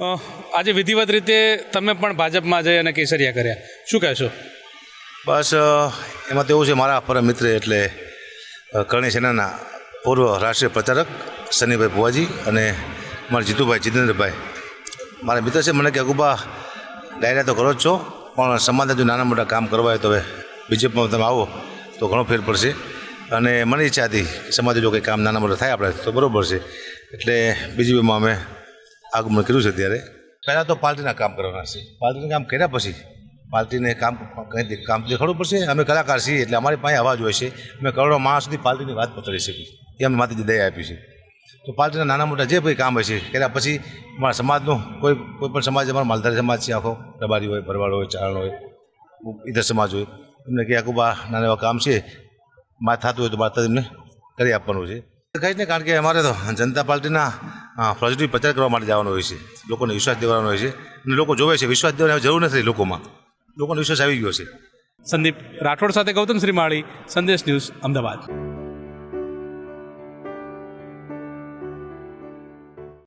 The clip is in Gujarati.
આજે વિધિવત રીતે તમે પણ ભાજપમાં જઈ અને કેસરિયા કર્યા, શું કહેશો? બસ એમાં તો એવું છે, મારા પરમ મિત્ર એટલે કરણી સેનાના પૂર્વ રાષ્ટ્રીય પ્રચારક સનીભાઈ ભુવાજી અને મારા જીતુભાઈ જીતેન્દ્રભાઈ મારા મિત્ર છે. મને કે અગુબા ડાયરા તો કરો જ છો, પણ સમાજના જો નાના મોટા કામ કરવા હોય તો હવે બીજેપીમાં તમે આવો તો ઘણો ફેર પડશે. અને મને ઈચ્છા હતી સમાજે જો કંઈ કામ નાના મોટા થાય આપણે તો બરાબર છે, એટલે બીજેપીમાં અમે આગમન કર્યું છે. ત્યારે પહેલાં તો પાર્ટીના કામ કરવાના છે. પાર્ટીના કામ કર્યા પછી પાર્ટીને કામ દેખાડવું પડશે. અમે કલાકાર છીએ એટલે અમારી પાસે અવાજ હોય છે. અમે કરોડો માણસ સુધી પાર્ટીની વાત પહોંચાડી શકીએ એ અમે માતાજી દયા આપી છે. તો પાર્ટીના નાના મોટા જે કંઈ કામ હોય છે કર્યા પછી અમારા સમાજનું કોઈ પણ સમાજ, અમારો માલધારી સમાજ છે, આખો રબારી હોય, ભરવાડ હોય, ચારણ હોય, ઈધર સમાજ હોય, એમને કે આખું નાના એવા કામ છે મારે થતું હોય તો મારે એમને કરી આપવાનું છે. ખાસ ને કારણ કે અમારે તો જનતા પાર્ટીના પોઝિટિવ પ્રચાર કરવા માટે જવાનો હોય છે, લોકોને વિશ્વાસ દેવાનો હોય છે અને લોકો જોવે છે. વિશ્વાસ દેવાની જરૂર નથી, લોકોનો વિશ્વાસ આવી ગયો છે. સંદીપ રાઠોડ સાથે ગૌતમ શ્રીમાળી, સંદેશ ન્યૂઝ, અમદાવાદ.